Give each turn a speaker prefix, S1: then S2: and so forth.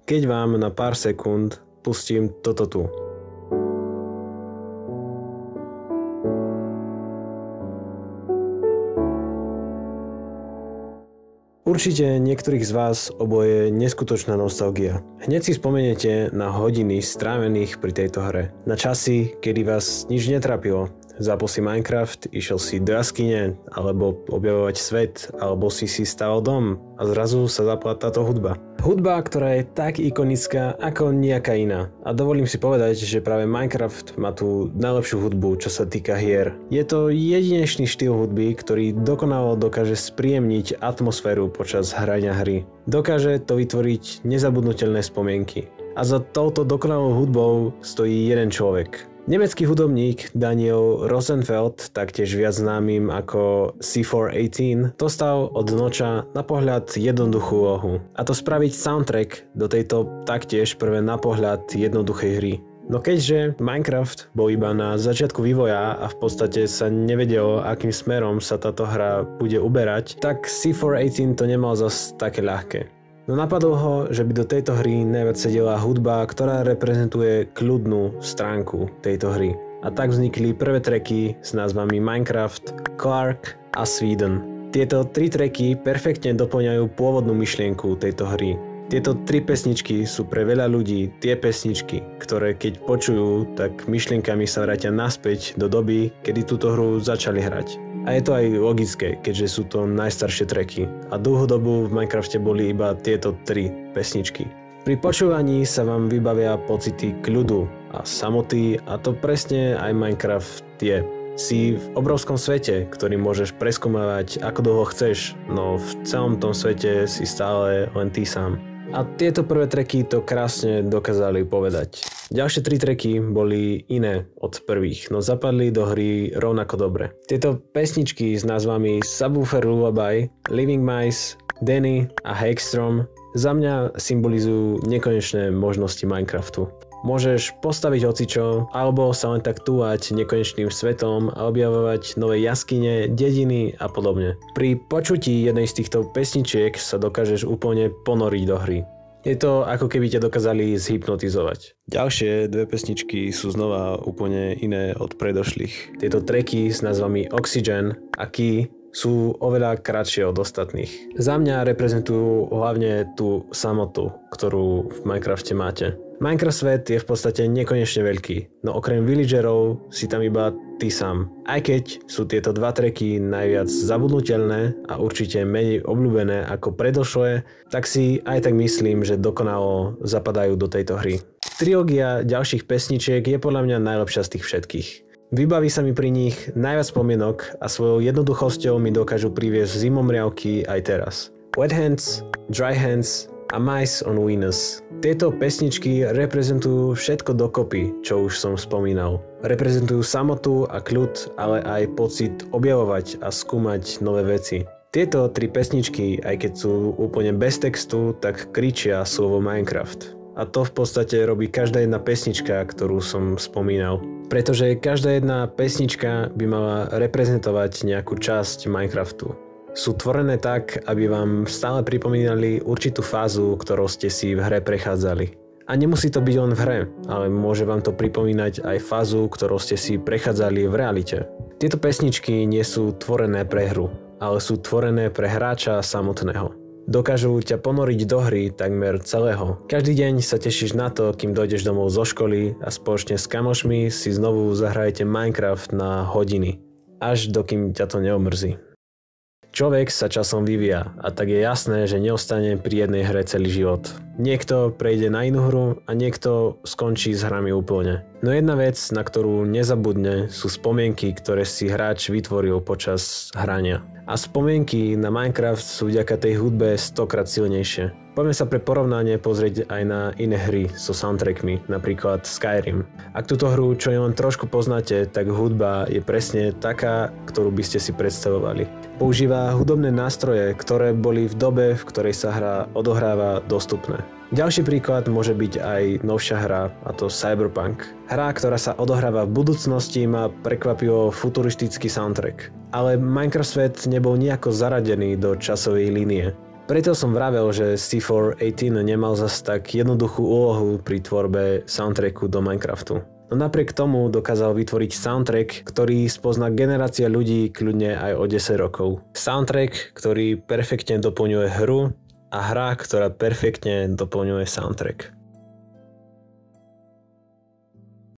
S1: keď vám na pár sekúnd pustím toto tu. Určite niektorých z vás oboje neskutočná nostalgia. Hneď si spomeniete na hodiny strávených pri tejto hre. Na časy, kedy vás nič netrapilo. Zapol si Minecraft, išiel si do jaskyne, alebo objavovať svet, alebo si staval dom a zrazu sa zapla táto hudba. Hudba, ktorá je tak ikonická ako nejaká iná. A dovolím si povedať, že práve Minecraft má tú najlepšiu hudbu, čo sa týka hier. Je to jedinečný štýl hudby, ktorý dokonalo dokáže spríjemniť atmosféru počas hrania hry. Dokáže to vytvoriť nezabudnutelné spomienky. A za touto dokonalou hudbou stojí jeden človek. Nemecký hudobník Daniel Rosenfeld, taktiež viac známym ako C418, dostal od Noča na pohľad jednoduchú úlohu. A to spraviť soundtrack do tejto taktiež prvé na pohľad jednoduchej hry. No keďže Minecraft bol iba na začiatku vývoja a v podstate sa nevedelo, akým smerom sa táto hra bude uberať, tak C418 to nemal zas také ľahké. No napadlo ho, že by do tejto hry najviac sedela hudba, ktorá reprezentuje kľudnú stránku tejto hry. A tak vznikli prvé tracky s názvami Minecraft, Clark a Sweden. Tieto tri tracky perfektne doplňajú pôvodnú myšlienku tejto hry. Tieto tri pesničky sú pre veľa ľudí tie pesničky, ktoré keď počujú, tak myšlienkami sa vrátia naspäť do doby, kedy túto hru začali hrať. A je to aj logické, keďže sú to najstaršie tracky a dlhú dobu v Minecrafte boli iba tieto tri pesničky. Pri počúvaní sa vám vybavia pocity kľudu a samoty a to presne aj Minecraft je. Si v obrovskom svete, ktorý môžeš preskúmavať ako dlho chceš, no v celom tom svete si stále len ty sám. A tieto prvé tracky to krásne dokázali povedať. Ďalšie tri tracky boli iné od prvých, no zapadli do hry rovnako dobre. Tieto pesničky s názvami Subwoofer Lullaby, Living Mice, Danny a Hagstrom za mňa symbolizujú nekonečné možnosti Minecraftu. Môžeš postaviť hocičo, alebo sa len tak túlať nekonečným svetom a objavovať nové jaskyne, dediny a podobne. Pri počutí jednej z týchto pesničiek sa dokážeš úplne ponoriť do hry. Je to ako keby ťa dokázali zhypnotizovať. Ďalšie dve pesničky sú znova úplne iné od predošlých. Tieto tracky s názvami Oxygen a Key sú oveľa kratšie od ostatných. Za mňa reprezentujú hlavne tú samotu, ktorú v Minecrafte máte. Minecraft svet je v podstate nekonečne veľký, no okrem villagerov si tam iba ty sám. Aj keď sú tieto dva tracky najviac zabudnutelné a určite menej obľúbené ako predošlé, tak si aj tak myslím, že dokonalo zapadajú do tejto hry. Trilógia ďalších pesničiek je podľa mňa najlepšia z tých všetkých. Vybaví sa mi pri nich najviac spomienok a svojou jednoduchosťou mi dokážu priviesť zimomriavky aj teraz. Wet Hands, Dry Hands a Mice on Venus. Tieto pesničky reprezentujú všetko dokopy, čo už som spomínal. Reprezentujú samotu a kľud, ale aj pocit objavovať a skúmať nové veci. Tieto tri pesničky, aj keď sú úplne bez textu, tak kričia slovo Minecraft. A to v podstate robí každá jedna pesnička, ktorú som spomínal. Pretože každá jedna pesnička by mala reprezentovať nejakú časť Minecraftu. Sú tvorené tak, aby vám stále pripomínali určitú fázu, ktorou ste si v hre prechádzali. A nemusí to byť len v hre, ale môže vám to pripomínať aj fázu, ktorou ste si prechádzali v realite. Tieto pesničky nie sú tvorené pre hru, ale sú tvorené pre hráča samotného. Dokážu ťa ponoriť do hry takmer celého. Každý deň sa tešíš na to, kým dojdeš domov zo školy a spoločne s kamošmi si znovu zahrajete Minecraft na hodiny. Až dokým ťa to neomrzí. Človek sa časom vyvíja a tak je jasné, že neostane pri jednej hre celý život. Niekto prejde na inú hru a niekto skončí s hrami úplne. No jedna vec, na ktorú nezabudne, sú spomienky, ktoré si hráč vytvoril počas hrania. A spomienky na Minecraft sú vďaka tej hudbe 100-krát silnejšie. Poďme sa pre porovnanie pozrieť aj na iné hry so soundtrackmi, napríklad Skyrim. Ak túto hru čo len trošku poznáte, tak hudba je presne taká, ktorú by ste si predstavovali. Používa hudobné nástroje, ktoré boli v dobe, v ktorej sa hra odohráva, dostupné. Ďalší príklad môže byť aj novšia hra, a to Cyberpunk. Hra, ktorá sa odohráva v budúcnosti, má prekvapivo futuristický soundtrack. Ale Minecraft svet nebol nejako zaradený do časovej línie. Preto som vravel, že C418 nemal zas tak jednoduchú úlohu pri tvorbe soundtracku do Minecraftu. No napriek tomu dokázal vytvoriť soundtrack, ktorý spozná generácia ľudí kľudne aj o 10 rokov. Soundtrack, ktorý perfektne doplňuje hru a hra, ktorá perfektne doplňuje soundtrack.